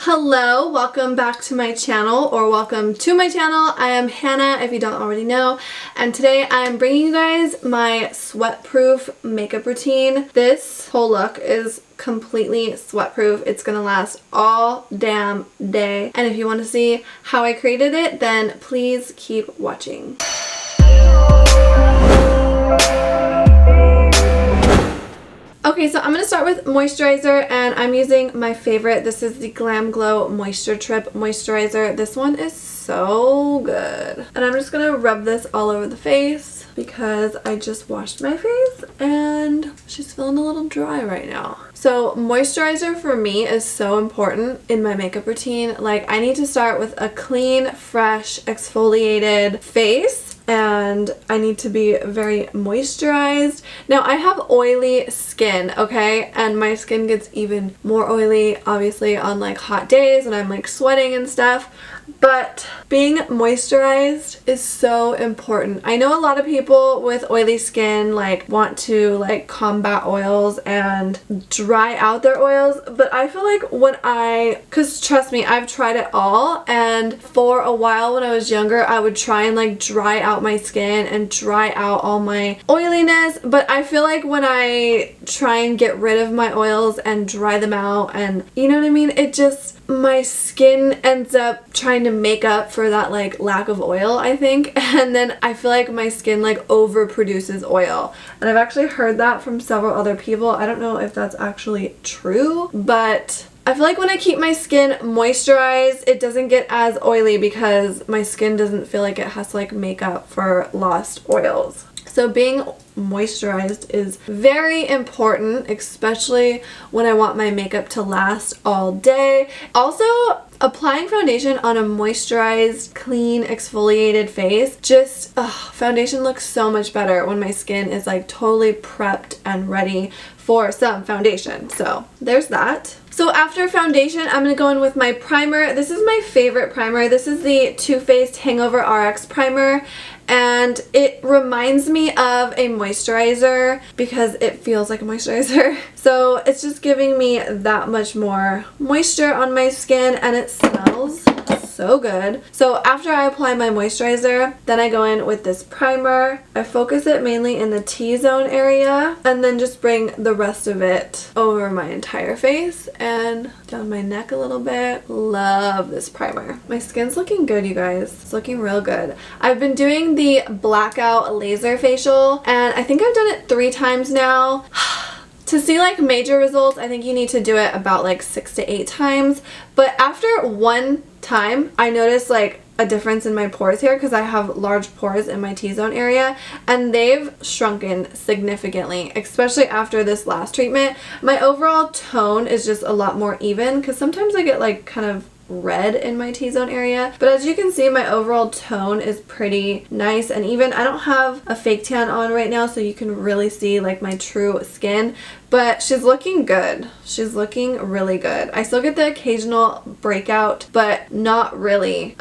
Hello, welcome back to my channel, or welcome to my channel. I am Hannah, if you don't already know, and today I'm bringing you guys my sweat-proof makeup routine. This whole look is completely sweat-proof. It's gonna last all damn day, and if you want to see how I created it, then please keep watching. Okay, so I'm going to start with moisturizer, and I'm using my favorite. This is the Glam Glow Moisture Trip Moisturizer. This one is so good. And I'm just going to rub this all over the face because I just washed my face and she's feeling a little dry right now. So moisturizer for me is so important in my makeup routine. Like, I need to start with a clean, fresh, exfoliated face. And I need to be very moisturized. Now, I have oily skin, okay? And my skin gets even more oily, obviously, on like hot days when I'm like sweating and stuff. But being moisturized is so important. I know a lot of people with oily skin like want to like combat oils and dry out their oils, but I feel like cause trust me, I've tried it all, and for a while when I was younger, I would try and like dry out my skin and dry out all my oiliness, but I feel like when I try and get rid of my oils and dry them out, and you know what I mean, it just, my skin ends up trying to make up for that like lack of oil, I think, and then I feel like my skin like overproduces oil. And I've actually heard that from several other people. I don't know if that's actually true, but I feel like when I keep my skin moisturized, it doesn't get as oily because my skin doesn't feel like it has to like make up for lost oils. So being moisturized is very important, especially when I want my makeup to last all day. Also, applying foundation on a moisturized, clean, exfoliated face, foundation looks so much better when my skin is like totally prepped and ready for some foundation. So there's that. So after foundation, I'm going to go in with my primer. This is my favorite primer. This is the Too Faced Hangover RX Primer, and it reminds me of a moisturizer because it feels like a moisturizer. So it's just giving me that much more moisture on my skin, and it smells so good. So after I apply my moisturizer, then I go in with this primer. I focus it mainly in the T-zone area, and then just bring the rest of it over my entire face and down my neck a little bit. Love this primer. My skin's looking good, you guys. It's looking real good. I've been doing the blackout laser facial, and I think I've done it 3 times now. To see like major results, I think you need to do it about like 6 to 8 times. But after one time, I noticed like a difference in my pores here because I have large pores in my T-zone area, and they've shrunken significantly, especially after this last treatment. My overall tone is just a lot more even because sometimes I get like kind of red in my T-zone area, but as you can see, my overall tone is pretty nice and even. I don't have a fake tan on right now, so you can really see like my true skin, but she's looking good. She's looking really good. I still get the occasional breakout, but not really.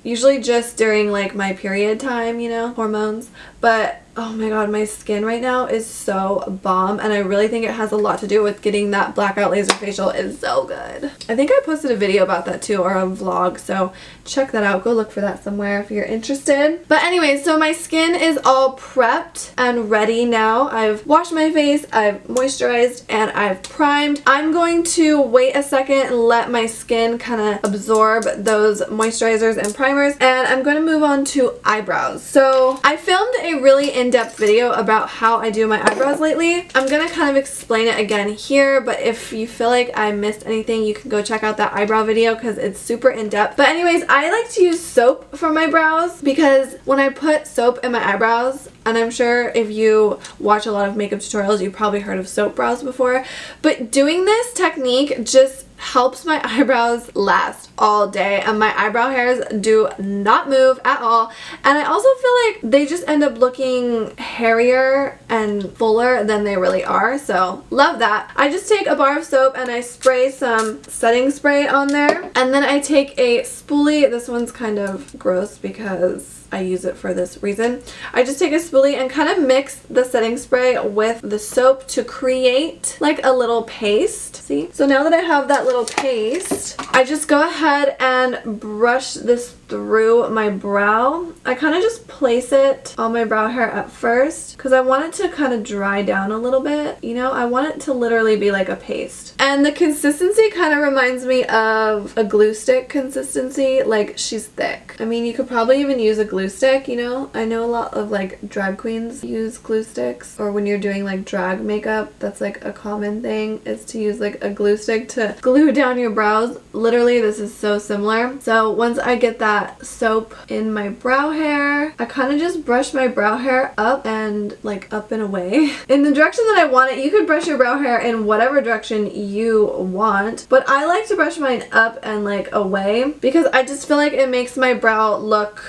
Usually just during like my period time, you know, hormones. But oh my god, my skin right now is so bomb, and I really think it has a lot to do with getting that blackout laser facial. Is so good. I think I posted a video about that too, or a vlog, so check that out. Go look for that somewhere if you're interested. But anyway, so my skin is all prepped and ready now. I've washed my face, I've moisturized, and I've primed. I'm going to wait a second and let my skin kind of absorb those moisturizers and primers, and I'm going to move on to eyebrows. So I filmed a really in-depth video about how I do my eyebrows lately. I'm going to kind of explain it again here, but if you feel like I missed anything, you can go check out that eyebrow video because it's super in-depth. But anyways, I like to use soap for my brows because when I put soap in my eyebrows, and I'm sure if you watch a lot of makeup tutorials, you've probably heard of soap brows before, but doing this technique just helps my eyebrows last all day, and my eyebrow hairs do not move at all, and I also feel like they just end up looking hairier and fuller than they really are, so love that. I just take a bar of soap and I spray some setting spray on there, and then I take a spoolie. This one's kind of gross because I use it for this reason. I just take a spoolie and kind of mix the setting spray with the soap to create like a little paste. See? So now that I have that little paste, I just go ahead and brush this through my brow. I kind of just place it on my brow hair at first because I want it to kind of dry down a little bit. You know, I want it to literally be like a paste. And the consistency kind of reminds me of a glue stick consistency. Like, she's thick. I mean, you could probably even use a glue stick, you know? I know a lot of like drag queens use glue sticks, or when you're doing like drag makeup, that's like a common thing, is to use like a glue stick to glue down your brows. Literally, this is so similar. So once I get that soap in my brow hair, I kind of just brush my brow hair up and like up and away in the direction that I want it. You could brush your brow hair in whatever direction you want, but I like to brush mine up and like away because I just feel like it makes my brow look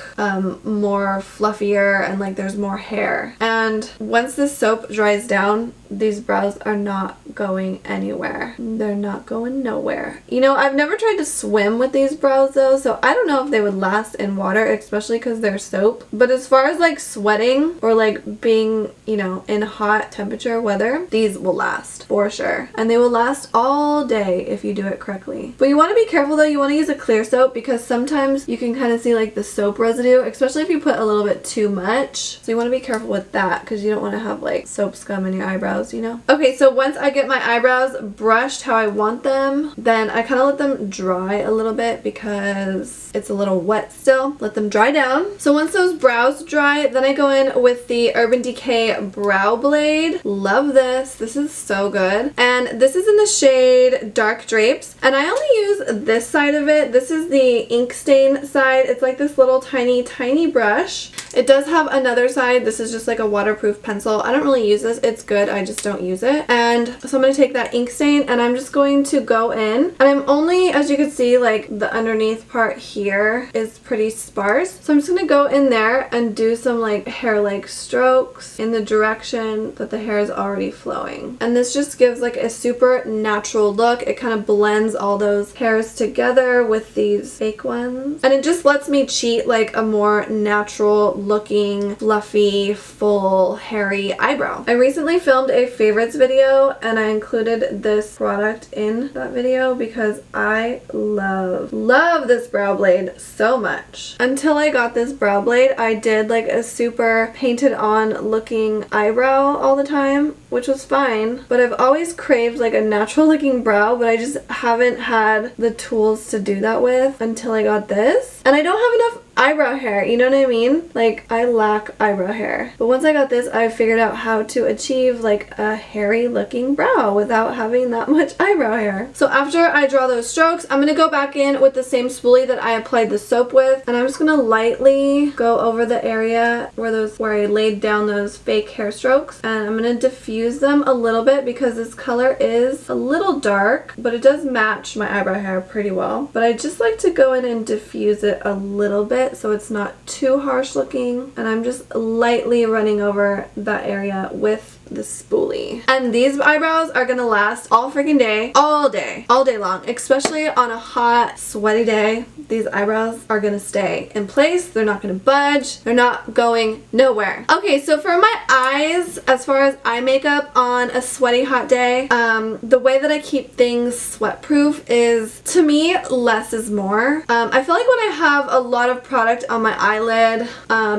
more fluffier and like there's more hair. And once the soap dries down, these brows are not going anywhere. They're not going nowhere. You know, I've never tried to swim with these brows though, so I don't know if they would last in water, especially because they're soap. But as far as like sweating or like being, you know, in hot temperature weather, these will last for sure. And they will last all day if you do it correctly. But you want to be careful though. You want to use a clear soap because sometimes you can kind of see like the soap residue, especially if you put a little bit too much. So you want to be careful with that because you don't want to have like soap scum in your eyebrows, you know? Okay, so once I get my eyebrows brushed how I want them, then I kind of let them dry a little bit because it's a little wet still. Let them dry down. So once those brows dry, then I go in with the Urban Decay Brow Blade. Love this. This is so good. And this is in the shade Dark Drapes. And I only use this side of it. This is the ink stain side. It's like this little tiny brush. It does have another side. This is just like a waterproof pencil. I don't really use this. It's good. I just don't use it. And so I'm going to take that ink stain and I'm just going to go in. And I'm only, as you can see, like the underneath part here is pretty sparse. So I'm just going to go in there and do some like hair-like strokes in the direction that the hair is already flowing. And this just gives like a super natural look. It kind of blends all those hairs together with these fake ones. And it just lets me cheat like a more natural looking, fluffy, full, hairy eyebrow. I recently filmed a favorites video and I included this product in that video because I love this brow blade so much. Until I got this brow blade, I did like a super painted on looking eyebrow all the time, which was fine, but I've always craved like a natural looking brow, but I just haven't had the tools to do that with until I got this. And I don't have enough eyebrow hair, you know what I mean? Like, I lack eyebrow hair. But once I got this, I figured out how to achieve like a hairy looking brow without having that much eyebrow hair. So after I draw those strokes, I'm gonna go back in with the same spoolie that I applied the soap with, and I'm just gonna lightly go over the area where I laid down those fake hair strokes, and I'm gonna diffuse them a little bit because this color is a little dark, but it does match my eyebrow hair pretty well. But I just like to go in and diffuse it a little bit so it's not too harsh looking, and I'm just lightly running over that area with the spoolie. And these eyebrows are gonna last all freaking day, all day long, especially on a hot, sweaty day. These eyebrows are gonna stay in place. They're not gonna budge. They're not going nowhere. Okay, so for my eyes, as far as eye makeup on a sweaty, hot day, the way that I keep things sweat-proof is, to me, less is more. I feel like when I have a lot of product on my eyelid,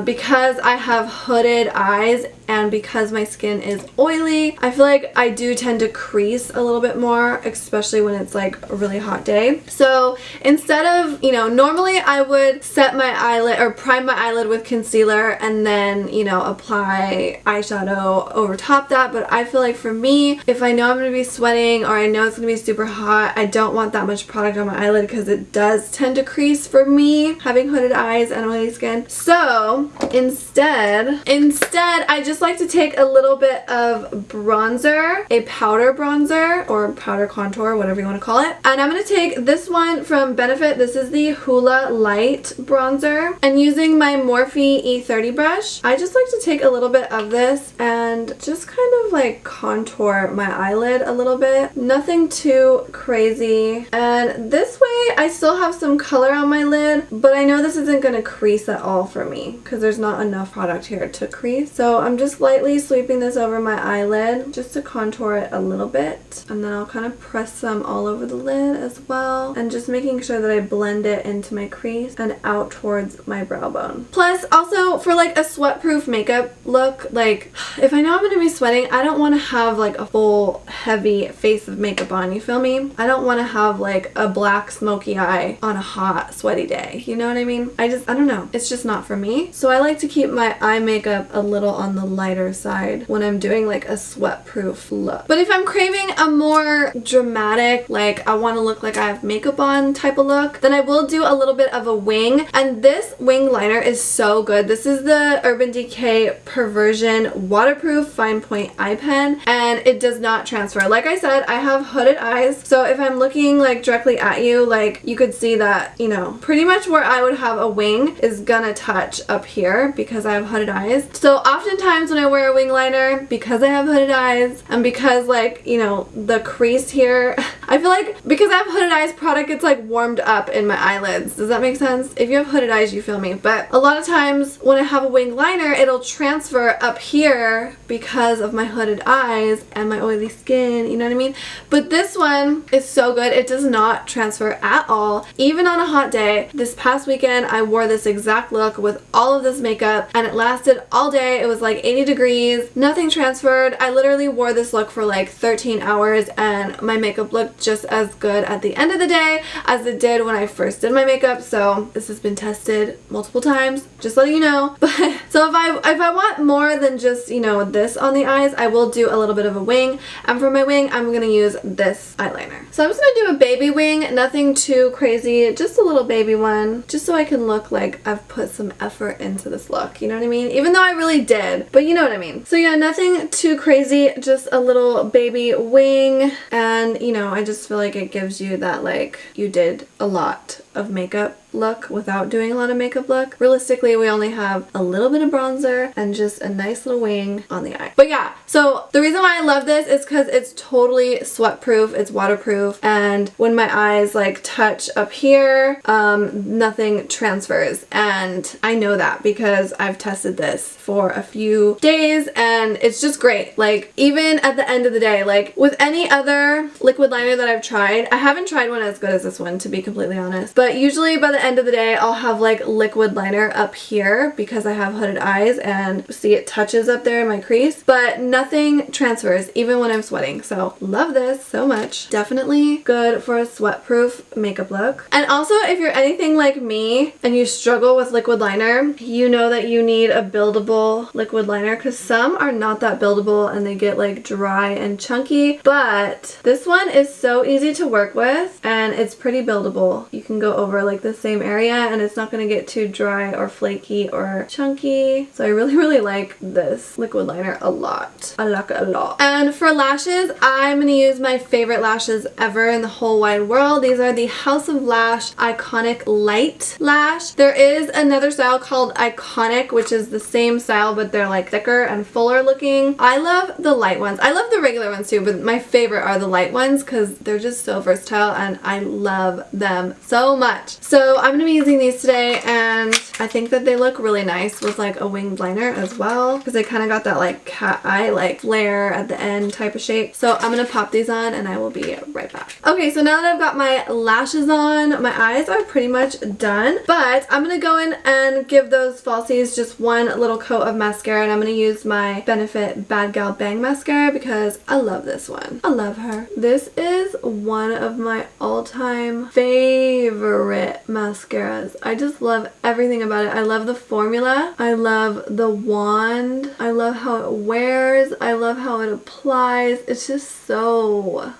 because I have hooded eyes and because my skin is oily, I feel like I do tend to crease a little bit more, especially when it's like a really hot day. So instead of, you know, normally I would set my eyelid or prime my eyelid with concealer and then, you know, apply eyeshadow over top that. But I feel like for me, if I know I'm going to be sweating or I know it's going to be super hot, I don't want that much product on my eyelid because it does tend to crease for me, having hooded eyes and oily skin. So instead, I just like to take a little bit bit of bronzer, a powder bronzer or powder contour, whatever you want to call it. And I'm going to take this one from Benefit. This is the Hoola Light bronzer. And using my Morphe E30 brush, I just like to take a little bit of this and just kind of like contour my eyelid a little bit. Nothing too crazy. And this way I still have some color on my lid, but I know this isn't going to crease at all for me because there's not enough product here to crease. So I'm just lightly sweeping this over my eyelid just to contour it a little bit. And then I'll kind of press some all over the lid as well. And just making sure that I blend it into my crease and out towards my brow bone. Plus, also for like a sweat-proof makeup look, like if I know I'm going to be sweating, I don't want to have like a full heavy face of makeup on, you feel me? I don't want to have like a black smoky eye on a hot sweaty day, you know what I mean? I don't know, it's just not for me. So I like to keep my eye makeup a little on the lighter side when I'm doing like a sweat-proof look. But if I'm craving a more dramatic, like I want to look like I have makeup on type of look, then I will do a little bit of a wing. And this wing liner is so good. This is the Urban Decay Perversion Waterproof Fine Point Eye Pen, and it does not transfer. Like I said, I have hooded eyes, so if I'm looking like directly at you, like you could see that, you know, pretty much where I would have a wing is gonna touch up here because I have hooded eyes. So oftentimes when I wear a wing liner, because I have hooded eyes and because like, you know, the crease here, I feel like because I have hooded eyes, product gets like warmed up in my eyelids. Does that make sense? If you have hooded eyes, you feel me. But a lot of times when I have a wing liner, it'll transfer up here because of my hooded eyes and my oily skin, you know what I mean? But this one is so good. It does not transfer at all. Even on a hot day, this past weekend, I wore this exact look with all of this makeup and it lasted all day. It was like 80 degrees, nothing transferred. I literally wore this look for like 13 hours and my makeup looked just as good at the end of the day as it did when I first did my makeup. So this has been tested multiple times, just letting you know. But so if I want more than just, you know, this on the eyes, I will do a little bit of a wing. And for my wing, I'm gonna use this eyeliner. So I'm just gonna do a baby wing, nothing too crazy, just a little baby one, just so I can look like I've put some effort into this look, you know what I mean? Even though I really did, but you know what I mean. So yeah, nothing too crazy, just a little baby wing, and you know, I just feel like it gives you that like you did a lot of makeup look without doing a lot of makeup look. Realistically, we only have a little bit of bronzer and just a nice little wing on the eye. But yeah, so the reason why I love this is because it's totally sweat proof, it's waterproof, and when my eyes like touch up here, nothing transfers. And I know that because I've tested this for a few days and it's just great. Like even at the end of the day, like with any other liquid liner that I've tried, I haven't tried one as good as this one, to be completely honest, but usually by the end of the day I'll have like liquid liner up here because I have hooded eyes and see it touches up there in my crease, but nothing transfers even when I'm sweating. So love this so much. Definitely good for a sweat proof makeup look. And also if you're anything like me and you struggle with liquid liner, you know that you need a buildable liquid liner because some are not that buildable and they get like dry and chunky, but this one is so easy to work with and it's pretty buildable. You can go over like the same area and it's not going to get too dry or flaky or chunky. So I really like this liquid liner a lot. I like it a lot. And for lashes, I'm going to use my favorite lashes ever in the whole wide world. These are the House of Lash Iconic Light Lash. There is another style called Iconic, which is the same style but they're like thicker and fuller looking. I love the light ones. I love the regular ones too, but my favorite are the light ones because they're just so versatile and I love them so much. So I'm going to be using these today and I think that they look really nice with like a winged liner as well because they kind of got that like cat eye like flare at the end type of shape. So I'm going to pop these on and I will be right back. Okay, so now that I've got my lashes on, my eyes are pretty much done, but I'm going to go in and give those falsies just one little coat of mascara and I'm going to use my Benefit Bad Gal Bang mascara because I love this one. I love her. This is one of my all-time favorite mascaras. I just love everything about it. I love the formula. I love the wand. I love how it wears. I love how it applies. It's just so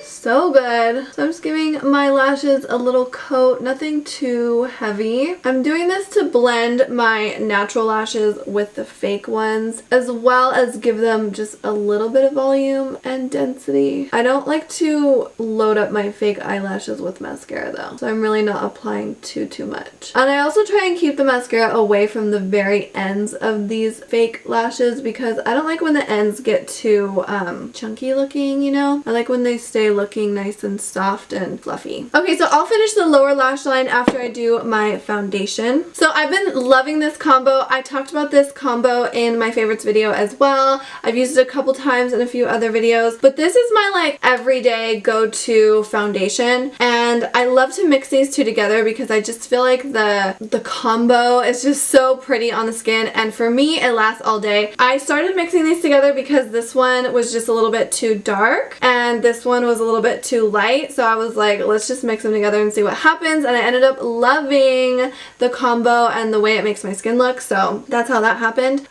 So good. So I'm just giving my lashes a little coat, nothing too heavy. I'm doing this to blend my natural lashes with the fake ones, as well as give them just a little bit of volume and density. I don't like to load up my fake eyelashes with mascara though, so I'm really not applying too much. And I also try and keep the mascara away from the very ends of these fake lashes because I don't like when the ends get too chunky looking, you know? I like when they stay looking nice and soft and fluffy. Okay, so I'll finish the lower lash line after I do my foundation. So I've been loving this combo. I talked about this combo in my favorites video as well. I've used it a couple times in a few other videos, but this is my like everyday go-to foundation, and I love to mix these two together because I just feel like the combo is just so pretty on the skin, and for me it lasts all day. I started mixing these together because this one was just a little bit too dark and this one was a little bit too light, so I was like, let's just mix them together and see what happens, and I ended up loving the combo and the way it makes my skin look, so that's how that happened.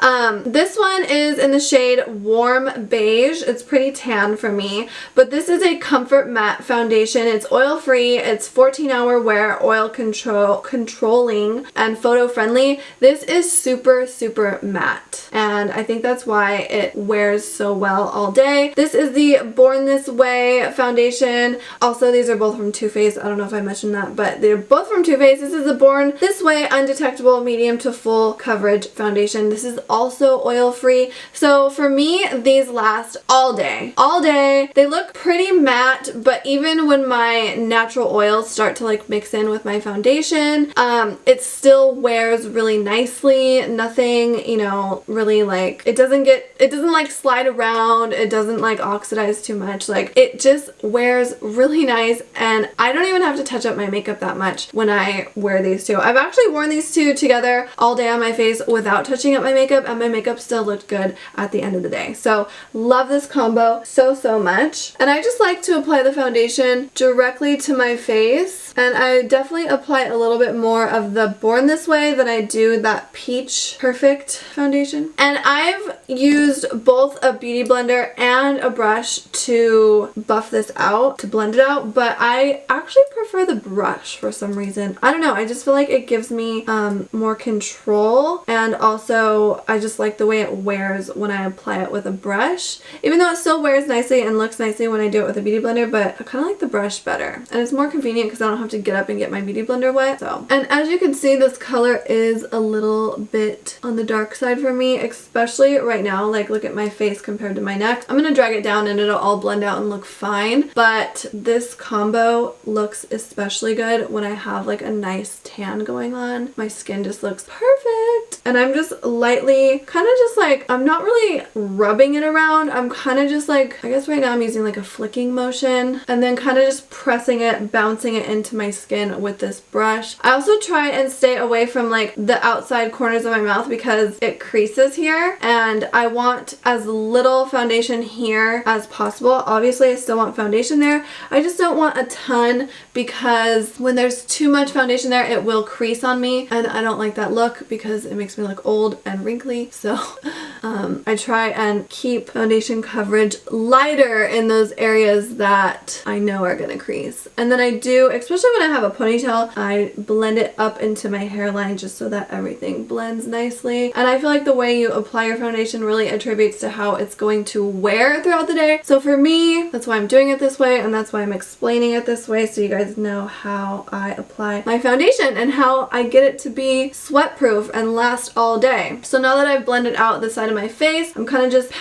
This one is in the shade Warm Beige. It's pretty tan for me, but this is a comfort matte foundation. It's oil free, it's 14-hour wear, oil controlling, and photo friendly. This is super matte, and I think that's why it wears so well all day. This is the Born This Way foundation. Also, these are both from Too Faced. I don't know if I mentioned that, but they're both from Too Faced. This is the Born This Way Undetectable Medium to Full Coverage foundation. This is also oil free. So for me, these last all day. All day. They look pretty matte, but even when my natural oils start to like mix in with my foundation, it still wears really nicely. Nothing, you know, really like, it doesn't like slide around. It doesn't like oxidize too much. Like, it just wears really nice, and I don't even have to touch up my makeup that much when I wear these two. I've actually worn these two together all day on my face without touching up my makeup, and my makeup still looked good at the end of the day. So love this combo so much. And I just like to apply the foundation directly to my face, and I definitely apply a little bit more of the Born This Way than I do that Peach Perfect foundation. And I've used both a beauty blender and a brush to buff this out, to blend it out, but I actually prefer the brush for some reason. I don't know, I just feel like it gives me more control, and also I just like the way it wears when I apply it with a brush, even though it still wears nicely and looks nicely when I do it with a beauty blender, but I kind of like the brush better, and it's more convenient because I don't have to get up and get my beauty blender wet. So, and as you can see, this color is a little bit on the dark side for me, especially right now. Like, look at my face compared to my neck. I'm gonna drag it down and it'll all blend out and look fine, but this combo looks especially good when I have like a nice tan going on. My skin just looks perfect, and I'm just lightly kind of just like, I'm not really rubbing it around. I'm kind of just like, I guess right now I'm using like a flicking motion, and then kind of just pressing it, bouncing it into my skin with this brush. I also try and stay away from like the outside corners of my mouth because it creases here, and I want as little foundation here as possible. Obviously I still want foundation there, I just don't want a ton, because when there's too much foundation there it will crease on me, and I don't like that look because it makes me look old and wrinkly. So I try and keep foundation coverage lighter in those areas that I know are gonna crease. And then I do, especially when I have a ponytail, I blend it up into my hairline just so that everything blends nicely. And I feel like the way you apply your foundation really attributes to how it's going to wear throughout the day. So for me, that's why I'm doing it this way, and that's why I'm explaining it this way, so you guys know how I apply my foundation and how I get it to be sweat proof and last all day. So now that I've blended out the side of my face, I'm kind of just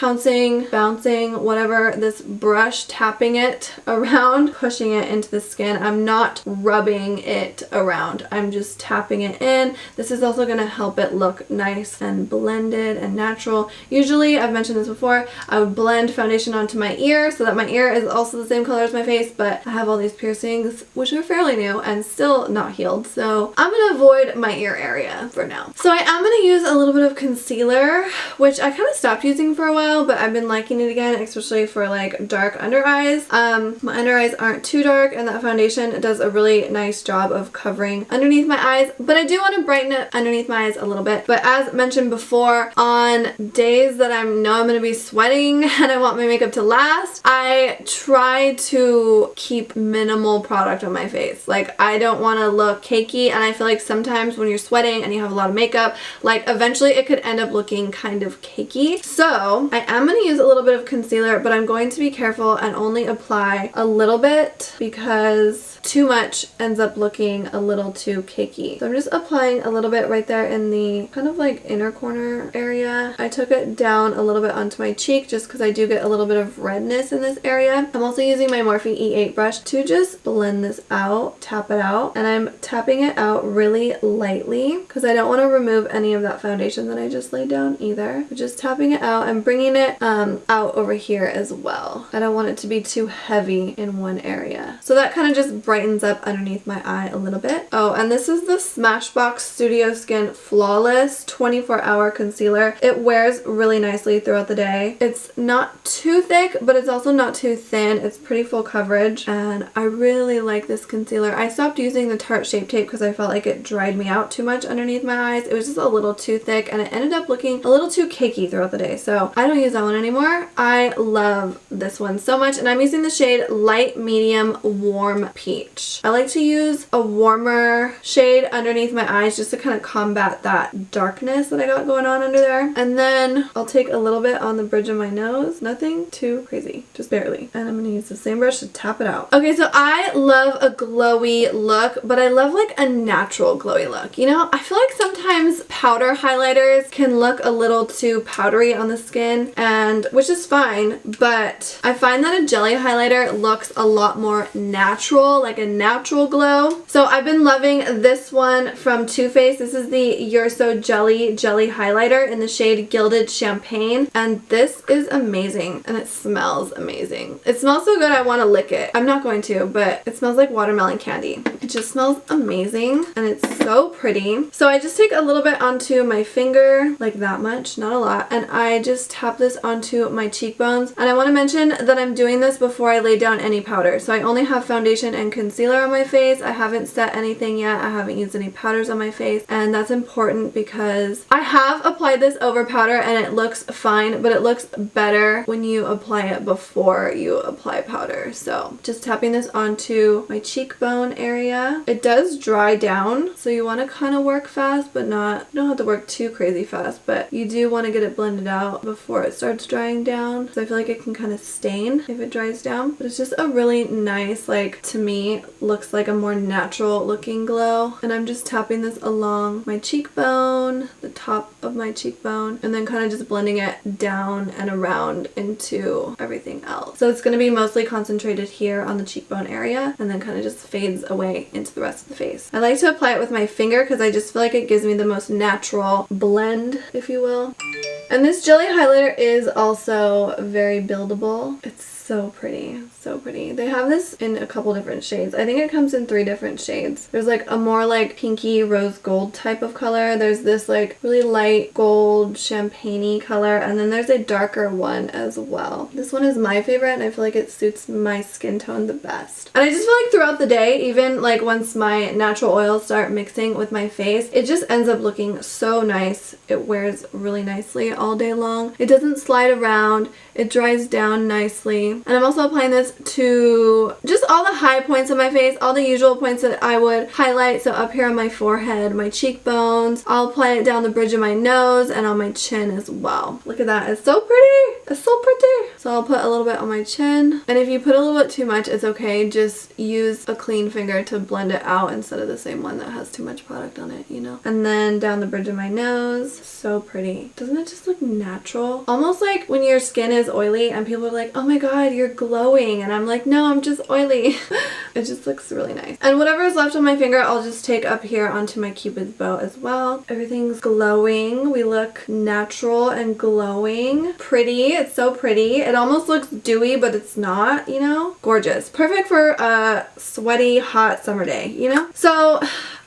bouncing, whatever, this brush, tapping it around, pushing it into the skin. I'm not rubbing it around, I'm just tapping it in. This is also going to help it look nice and blended and natural. Usually, I've mentioned this before, I would blend foundation onto my ear so that my ear is also the same color as my face, but I have all these piercings which are fairly new and still not healed, so I'm going to avoid my ear area for now. So I am going to use a little bit of concealer, which I kind of stopped using for a while, but I've been liking it again, especially for like dark under eyes. My under eyes aren't too dark, and that foundation does a really nice job of covering underneath my eyes, but I do want to brighten it underneath my eyes a little bit. But as mentioned before, on days that I know I'm going to be sweating and I want my makeup to last, I try try to keep minimal product on my face. Like, I don't want to look cakey, and I feel like sometimes when you're sweating and you have a lot of makeup, like eventually it could end up looking kind of cakey. So I am going to use a little bit of concealer, but I'm going to be careful and only apply a little bit because too much ends up looking a little too cakey. So I'm just applying a little bit right there in the kind of like inner corner area. I took it down a little bit onto my cheek just because I do get a little bit of redness in this area. I'm also using my Morphe E8 brush to just blend this out, tap it out, and I'm tapping it out really lightly because I don't want to remove any of that foundation that I just laid down either. I'm just tapping it out and bringing it out over here as well. I don't want it to be too heavy in one area. So that kind of just brightens up underneath my eye a little bit. Oh, and this is the Smashbox Studio Skin Flawless 24-hour concealer. It wears really nicely throughout the day. It's not too thick, but it's also not too thin. It's pretty full coverage, and I really like this concealer. I stopped using the Tarte Shape Tape because I felt like it dried me out too much underneath my eyes. It was just a little too thick, and it ended up looking a little too cakey throughout the day, so I don't use that one anymore. I love this one so much, and I'm using the shade Light Medium Warm Peach. I like to use a warmer shade underneath my eyes just to kind of combat that darkness that I got going on under there. And then I'll take a little bit on the bridge of my nose. Nothing too crazy, just barely. And I'm going to use the same brush to tap it out. Okay, so I love a glowy look, but I love like a natural glowy look. You know, I feel like sometimes powder highlighters can look a little too powdery on the skin, and which is fine, but I find that a jelly highlighter looks a lot more natural, like a natural glow. So I've been loving this one from Too Faced. This is the You're So Jelly highlighter in the shade Gilded Champagne, and this is amazing, and it smells amazing. It smells so good I want to lick it. I'm not going to, but it smells like watermelon candy. It just smells amazing, and it's so pretty. So I just take a little bit onto my finger, like that much, not a lot, and I just tap this onto my cheekbones. And I want to mention that I'm doing this before I lay down any powder. So I only have foundation and concealer on my face. I haven't set anything yet. I haven't used any powders on my face, and that's important because I have applied this over powder and it looks fine, but it looks better when you apply it before you apply powder. So just tapping this onto my cheekbone area. It does dry down, so you want to kind of work fast, but not, you don't have to work too crazy fast, but you do want to get it blended out before it starts drying down, because I feel like it can kind of stain if it dries down. But it's just a really nice, like, to me, looks like a more natural looking glow. And I'm just tapping this along my cheekbone, the top of my cheekbone, and then kind of just blending it down and around into everything else. So it's going to be mostly concentrated here on the cheekbone area, and then kind of just fades away into the rest of the face. I like to apply it with my finger because I just feel like it gives me the most natural blend, if you will. And this jelly highlighter is also very buildable. It's so pretty, so pretty. They have this in a couple different shades. I think it comes in 3 different shades. There's like a more like pinky rose gold type of color. There's this like really light gold champagne-y color, and then there's a darker one as well. This one is my favorite, and I feel like it suits my skin tone the best. And I just feel like throughout the day, even like once my natural oils start mixing with my face, it just ends up looking so nice. It wears really nicely all day long. It doesn't slide around. It dries down nicely. And I'm also applying this to just all the high points of my face, all the usual points that I would highlight. So up here on my forehead, my cheekbones. I'll apply it down the bridge of my nose and on my chin as well. Look at that. It's so pretty. It's so pretty. So I'll put a little bit on my chin. And if you put a little bit too much, it's okay. Just use a clean finger to blend it out instead of the same one that has too much product on it, you know? And then down the bridge of my nose. So pretty. Doesn't it just look natural? Almost like when your skin is oily and people are like, oh my god, you're glowing, and I'm like, no, I'm just oily. It just looks really nice. And whatever is left on my finger, I'll just take up here onto my cupid's bow as well. Everything's glowing. We look natural and glowing. Pretty. It's so pretty. It almost looks dewy, but it's not, you know? Gorgeous. Perfect for a sweaty, hot summer day, you know? So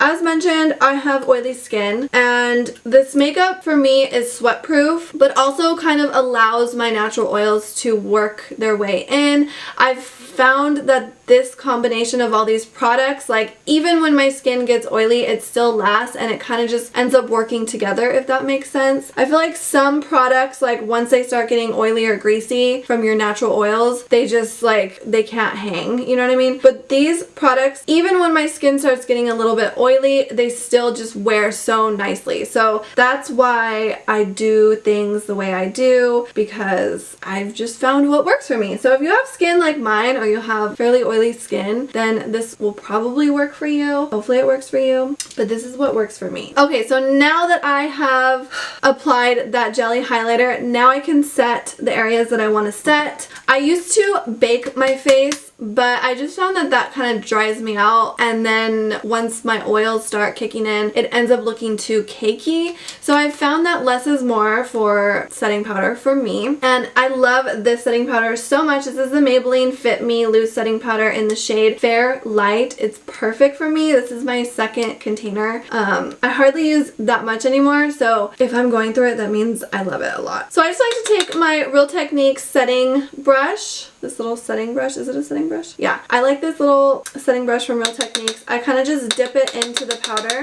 as mentioned, I have oily skin, and this makeup for me is sweat proof, but also kind of allows my natural oils to work their way in. I've found that this combination of all these products, like even when my skin gets oily, it still lasts and it kind of just ends up working together, if that makes sense. I feel like some products, like once they start getting oily or greasy from your natural oils, they just like, they can't hang, you know what I mean? But these products, even when my skin starts getting a little bit oily, they still just wear so nicely. So that's why I do things the way I do, because I've just found what works for me. So if you have skin like mine, or you have fairly oily skin, then this will probably work for you. Hopefully it works for you, but this is what works for me. Okay, so now that I have applied that jelly highlighter, now I can set the areas that I want to set. I used to bake my face, but I just found that that kind of dries me out, and then once my oils start kicking in, it ends up looking too cakey. So I found that less is more for setting powder for me, and I love this setting powder so much. This is the Maybelline Fit Me Loose Setting Powder in the shade Fair Light. It's perfect for me. This is my second container. I hardly use that much anymore, so if I'm going through it, that means I love it a lot. So I just like to take my Real Techniques setting brush, this little setting brush. Is it a setting brush? Yeah, I like this little setting brush from Real Techniques. I kind of just dip it into the powder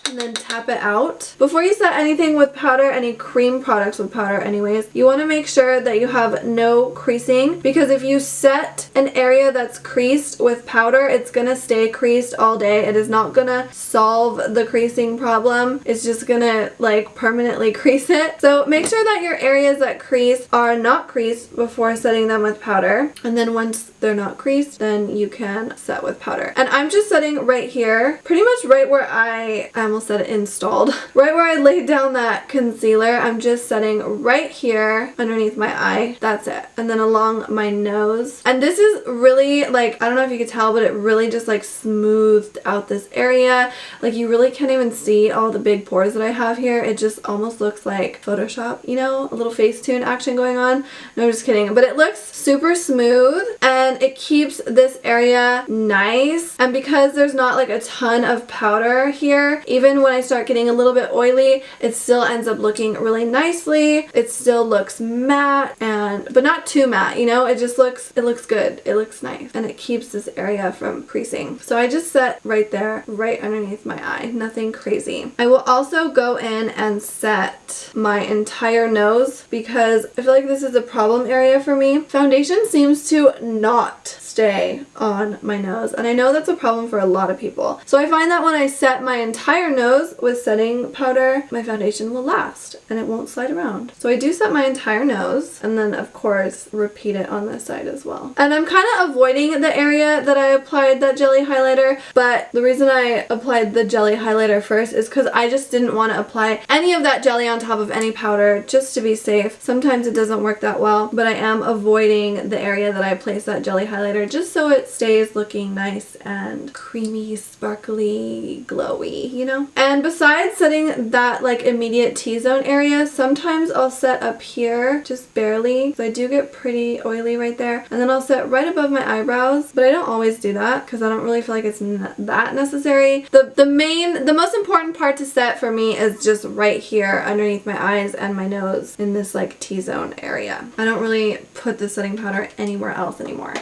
and then tap it out. Before you set anything with powder, any cream products with powder anyways, you want to make sure that you have no creasing, because if you set an area that's creased with powder, it's gonna stay creased all day. It is not gonna solve the creasing problem. It's just gonna like permanently crease it. So make sure that your areas that crease are not creased before setting them with powder, and then once they're not creased, then you can set with powder. And I'm just setting right here, pretty much right where I almost said it installed, right where I laid down that concealer. I'm just setting right here underneath my eye. That's it. And then along my nose. And this is really like, I don't know if you could tell, but it really just like smoothed out this area. Like you really can't even see all the big pores that I have here. It just almost looks like Photoshop, you know, a little Facetune action going on. No, I'm just kidding. But it looks super smooth, and it keeps this area nice. And because there's not like a ton of powder here, even when I start getting a little bit oily, it still ends up looking really nicely. It still looks matte, but not too matte, you know? It just looks, it looks good. It looks nice, and it keeps this area from creasing. So I just set right there, right underneath my eye. Nothing crazy. I will also go in and set my entire nose, because I feel like this is a problem area for me. Foundation seems to not stay on my nose, and I know that's a problem for a lot of people. So I find that when I set my entire nose with setting powder, my foundation will last and it won't slide around. So I do set my entire nose, and then of course repeat it on this side as well. And I'm kind of avoiding the area that I applied that jelly highlighter, but the reason I applied the jelly highlighter first is because I just didn't want to apply any of that jelly on top of any powder, just to be safe. Sometimes it doesn't work that well, but I am avoiding the area that I placed that jelly highlighter, just so it stays looking nice and creamy, sparkly, glowy, you know? And besides setting that like immediate T-zone area, sometimes I'll set up here just barely, so I do get pretty oily right there, and then I'll set right above my eyebrows, but I don't always do that because I don't really feel like it's that necessary. The most important part to set for me is just right here underneath my eyes and my nose in this like T-zone area. I don't really put the setting powder anywhere else anymore.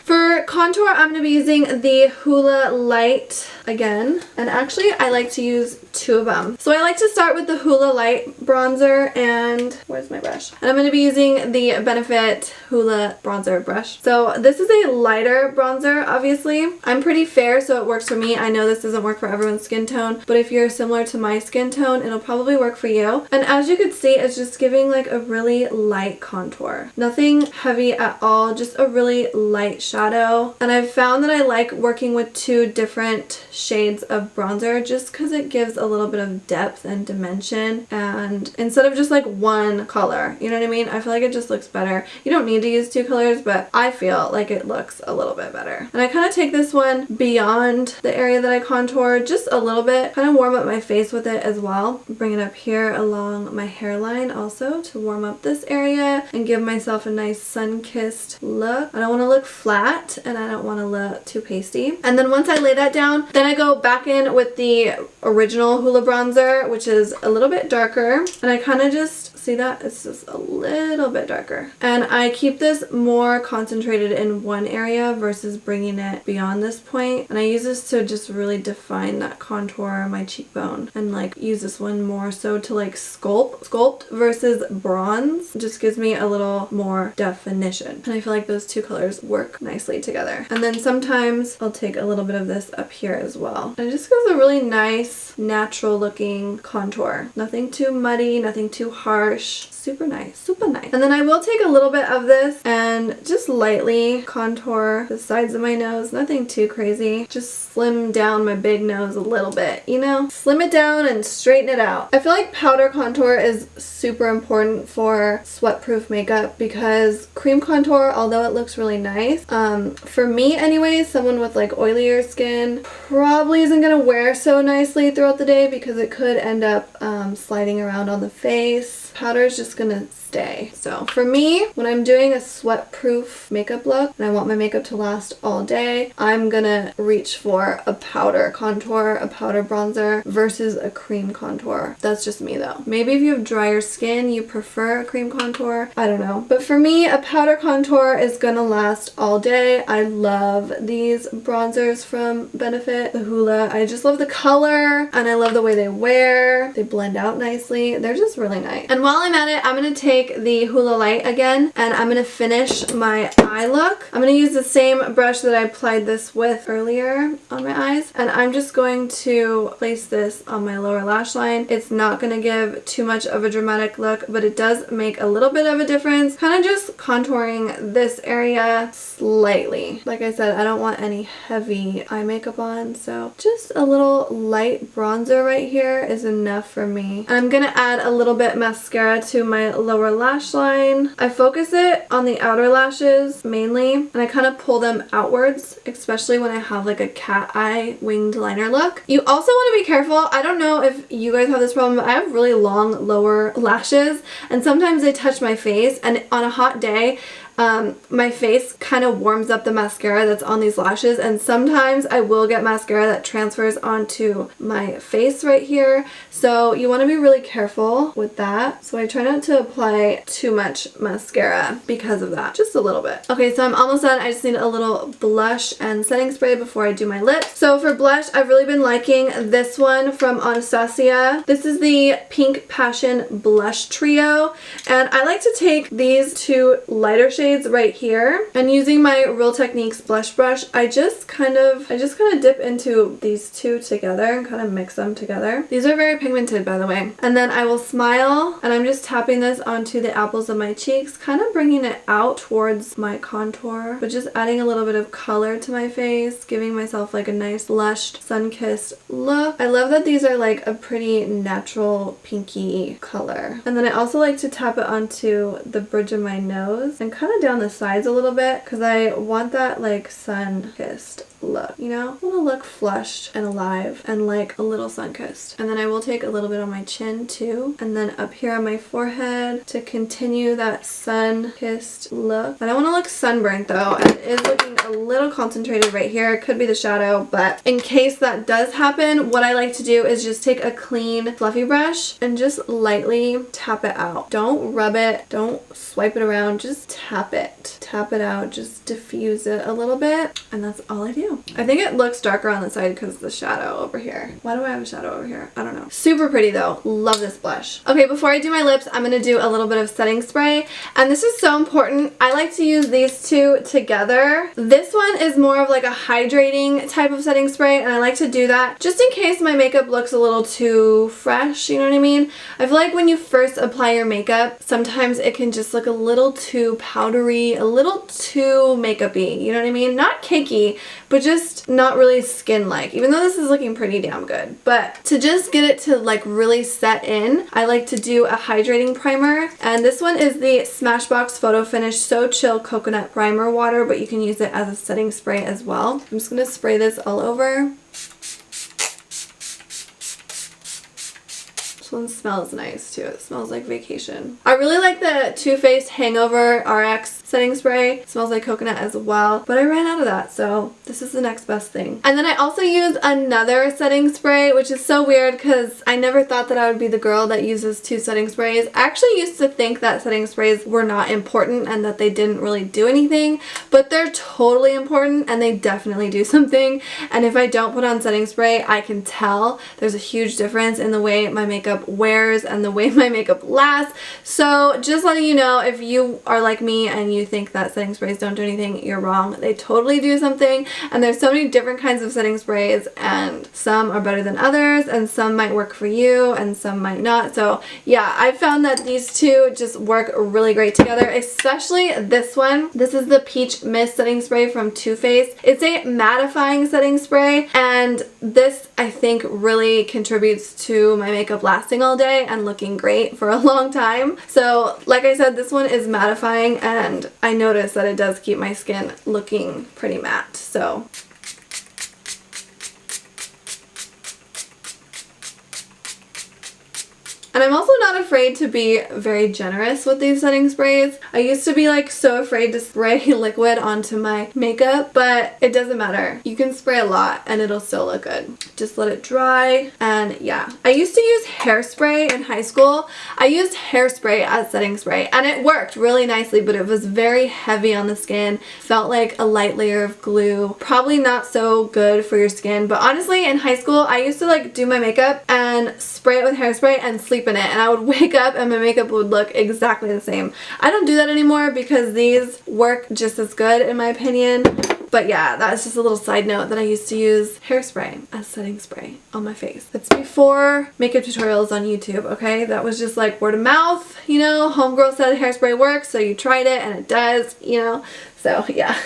For contour, I'm going to be using the Hoola Light again, and actually I like to use two of them. So I like to start with the Hoola Light bronzer, and where's my brush? And I'm going to be using the Benefit Hoola bronzer brush. So this is a lighter bronzer, obviously. I'm pretty fair, so it works for me. I know this doesn't work for everyone's skin tone, but if you're similar to my skin tone, it'll probably work for you. And as you can see, it's just giving like a really light contour. Nothing heavy at all, just a really light shadow. And I've found that I like working with two different shades of bronzer just because it gives a little bit of depth and dimension, and instead of just like one color, you know what I mean? I feel like it just looks better. You don't need to use two colors, but I feel like it looks a little bit better. And I kind of take this one beyond the area that I contour just a little bit, kind of warm up my face with it as well. Bring it up here along my hairline also to warm up this area and give myself a nice sun-kissed look. I don't want to look flat, matte and I don't want to look too pasty. And then once I lay that down, then I go back in with the original Hoola bronzer, which is a little bit darker. And I kind of just, see that? It's just a little bit darker. And I keep this more concentrated in one area versus bringing it beyond this point. And I use this to just really define that contour on my cheekbone and like use this one more so to like sculpt versus bronze. It just gives me a little more definition. And I feel like those two colors work nicely together. And then sometimes I'll take a little bit of this up here as well. And it just gives a really nice, natural looking contour. Nothing too muddy, nothing too harsh. Super nice, super nice. And then I will take a little bit of this and just lightly contour the sides of my nose. Nothing too crazy. Just slim down my big nose a little bit, you know? Slim it down and straighten it out. I feel like powder contour is super important for sweat-proof makeup because cream contour, although it looks really nice, for me anyways, someone with like oilier skin probably isn't gonna wear so nicely throughout the day because it could end up sliding around on the face. Powder is just gonna stay. So for me, when I'm doing a sweat-proof makeup look and I want my makeup to last all day, I'm gonna reach for a powder contour, a powder bronzer versus a cream contour. That's just me though. Maybe if you have drier skin, you prefer a cream contour. I don't know. But for me, a powder contour is gonna last all day. I love these bronzers from Benefit, the Hoola. I just love the color and I love the way they wear. They blend out nicely. They're just really nice. And while I'm at it, I'm gonna take the Hoola Light again and I'm gonna finish my eye look. I'm gonna use the same brush that I applied this with earlier on my eyes, and I'm just going to place this on my lower lash line. It's not gonna give too much of a dramatic look, but it does make a little bit of a difference. Kind of just contouring this area slightly. Like I said, I don't want any heavy eye makeup on, so just a little light bronzer right here is enough for me. And I'm gonna add a little bit mascara to my lower lash line. I focus it on the outer lashes mainly, and I kind of pull them outwards, especially when I have like a cat eye winged liner look. You also want to be careful. I don't know if you guys have this problem, but I have really long lower lashes and sometimes they touch my face, and on a hot day my face kind of warms up the mascara that's on these lashes, and sometimes I will get mascara that transfers onto my face right here, so you want to be really careful with that. So I try not to apply too much mascara because of that, just a little bit. Okay, so I'm almost done. I just need a little blush and setting spray before I do my lips. So for blush, I've really been liking this one from Anastasia. This is the Pink Passion Blush Trio, and I like to take these two lighter shades right here, and using my Real Techniques blush brush, I just kind of dip into these two together and kind of mix them together. These are very pigmented, by the way. And then I will smile, and I'm just tapping this onto the apples of my cheeks, kind of bringing it out towards my contour, but just adding a little bit of color to my face, giving myself like a nice blushed, sun-kissed look. I love that these are like a pretty natural pinky color. And then I also like to tap it onto the bridge of my nose and kind of down the sides a little bit because I want that like sun-kissed look, you know? I want to look flushed and alive and like a little sun-kissed. And then I will take a little bit on my chin too, and then up here on my forehead to continue that sun-kissed look. I don't want to look sunburnt though, and it is looking a little concentrated right here. It could be the shadow, but in case that does happen, what I like to do is just take a clean fluffy brush and just lightly tap it out. Don't rub it, don't swipe it around, just tap it. Tap it out, just diffuse it a little bit, and that's all I do. I think it looks darker on the side because of the shadow over here. Why do I have a shadow over here? I don't know. Super pretty though. Love this blush. Okay, before I do my lips, I'm going to do a little bit of setting spray, and this is so important. I like to use these two together. This one is more of like a hydrating type of setting spray, and I like to do that just in case my makeup looks a little too fresh, you know what I mean? I feel like when you first apply your makeup, sometimes it can just look a little too powdery, a little too makeup-y, you know what I mean? Not cakey, but just not really skin-like, even though this is looking pretty damn good. But to just get it to like really set in, I like to do a hydrating primer, and this one is the Smashbox Photo Finish So Chill Coconut Primer Water, but you can use it as a setting spray as well. I'm just going to spray this all over. This one smells nice too. It smells like vacation. I really like the Too Faced Hangover RX setting spray. It smells like coconut as well, but I ran out of that, so this is the next best thing. And then I also use another setting spray, which is so weird because I never thought that I would be the girl that uses 2 setting sprays. I actually used to think that setting sprays were not important and that they didn't really do anything, but they're totally important and they definitely do something. And if I don't put on setting spray, I can tell there's a huge difference in the way my makeup wears and the way my makeup lasts. So just letting you know, if you are like me and you think that setting sprays don't do anything, you're wrong. They totally do something, and there's so many different kinds of setting sprays, and some are better than others, and some might work for you and some might not. So yeah, I found that these two just work really great together, especially this one. This is the Peach Mist setting spray from Too Faced. It's a mattifying setting spray, and this I think really contributes to my makeup lasting all day and looking great for a long time. So like I said, this one is mattifying, and I notice that it does keep my skin looking pretty matte. So and I'm also not afraid to be very generous with these setting sprays. I used to be like so afraid to spray liquid onto my makeup, but it doesn't matter. You can spray a lot and it'll still look good. Just let it dry, and yeah. I used to use hairspray in high school. I used hairspray as setting spray and it worked really nicely, but it was very heavy on the skin. Felt like a light layer of glue. Probably not so good for your skin, but honestly in high school I used to like do my makeup and spray it with hairspray and sleep in it, and I would wake up and my makeup would look exactly the same. I don't do that anymore because these work just as good in my opinion. But yeah, that's just a little side note that I used to use hairspray as setting spray on my face. That's before makeup tutorials on YouTube, okay? That was just like word of mouth, you know? Homegirl said hairspray works, so you tried it and it does, you know? So yeah.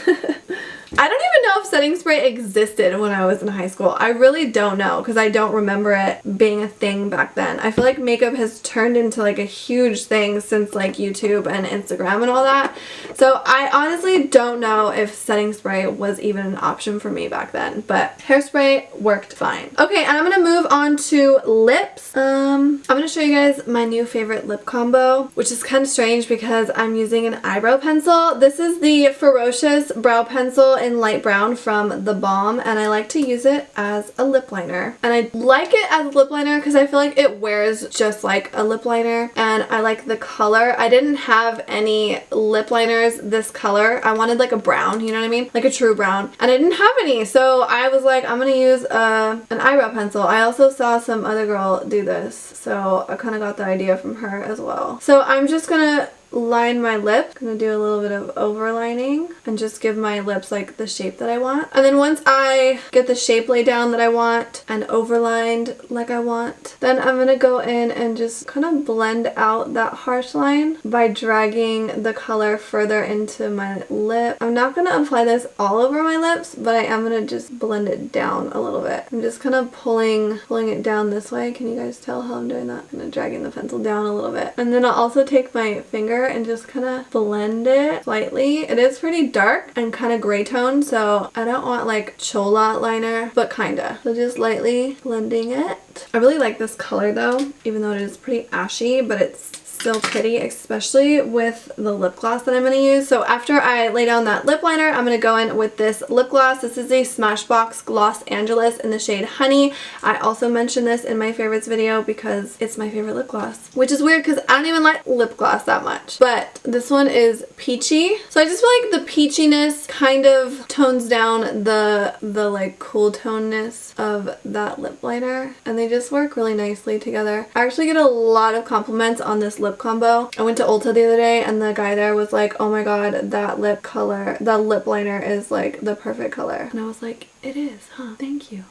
I don't even know if setting spray existed when I was in high school. I really don't know because I don't remember it being a thing back then. I feel like makeup has turned into like a huge thing since like YouTube and Instagram and all that. So I honestly don't know if setting spray was even an option for me back then, but hairspray worked fine. Okay, and I'm going to move on to lips. I'm going to show you guys my new favorite lip combo, which is kind of strange because I'm using an eyebrow pencil. This is the Ferocious Brow Pencil in light brown from The Balm, and I like to use it as a lip liner. And I like it as a lip liner because I feel like it wears just like a lip liner, and I like the color. I didn't have any lip liners this color. I wanted like a brown, you know what I mean? Like a true brown. And I didn't have any, so I was like, I'm gonna use an eyebrow pencil. I also saw some other girl do this, so I kind of got the idea from her as well. So I'm just gonna line my lip. I'm gonna do a little bit of overlining and just give my lips like the shape that I want. And then once I get the shape laid down that I want and overlined like I want, then I'm gonna go in and just kind of blend out that harsh line by dragging the color further into my lip. I'm not gonna apply this all over my lips, but I am gonna just blend it down a little bit. I'm just kind of pulling it down this way. Can you guys tell how I'm doing that? I'm gonna dragging the pencil down a little bit. And then I'll also take my finger and just kind of blend it slightly. It is pretty dark and kind of gray tone, so I don't want like chola liner, but kinda. So just lightly blending it. I really like this color though, even though it is pretty ashy, but it's still pretty, especially with the lip gloss that I'm going to use. So after I lay down that lip liner, I'm going to go in with this lip gloss. This is a Smashbox Gloss Angeles in the shade Honey. I also mentioned this in my favorites video because it's my favorite lip gloss, which is weird because I don't even like lip gloss that much. But this one is peachy. So I just feel like the peachiness kind of tones down the like cool toneness of that lip liner, and they just work really nicely together. I actually get a lot of compliments on this lip combo. I went to Ulta the other day and the guy there was like, oh my god, that lip color, that lip liner is like the perfect color. And I was like, it is, huh? Thank you.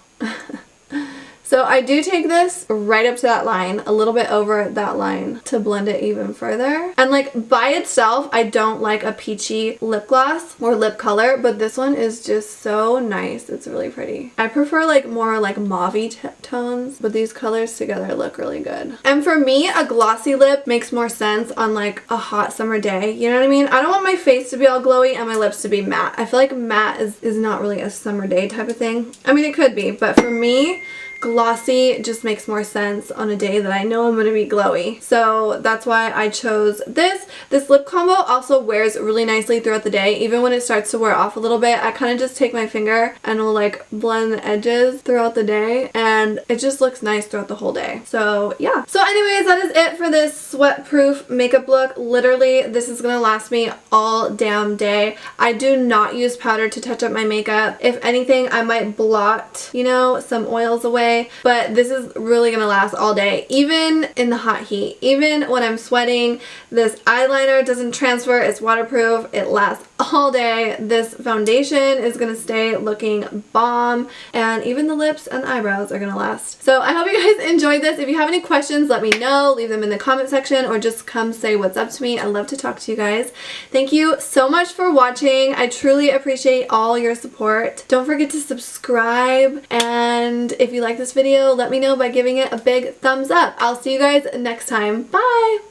So I do take this right up to that line, a little bit over that line to blend it even further. And like by itself, I don't like a peachy lip gloss or lip color, but this one is just so nice. It's really pretty. I prefer like more like mauve-y tones, but these colors together look really good. And for me, a glossy lip makes more sense on like a hot summer day. You know what I mean? I don't want my face to be all glowy and my lips to be matte. I feel like matte is not really a summer day type of thing. I mean, it could be, but for me, glossy just makes more sense on a day that I know I'm going to be glowy. So that's why I chose this. This lip combo also wears really nicely throughout the day. Even when it starts to wear off a little bit, I kind of just take my finger and will like blend the edges throughout the day, and it just looks nice throughout the whole day. So yeah. So anyways, that is it for this sweat-proof makeup look. Literally, this is going to last me all damn day. I do not use powder to touch up my makeup. If anything, I might blot, you know, some oils away, but this is really going to last all day, even in the hot heat. Even when I'm sweating, this eyeliner doesn't transfer. It's waterproof. It lasts all day. This foundation is going to stay looking bomb, and even the lips and eyebrows are going to last. So I hope you guys enjoyed this. If you have any questions, let me know. Leave them in the comment section or just come say what's up to me. I love to talk to you guys. Thank you so much for watching. I truly appreciate all your support. Don't forget to subscribe, and if you like this video, let me know by giving it a big thumbs up. I'll see you guys next time. Bye!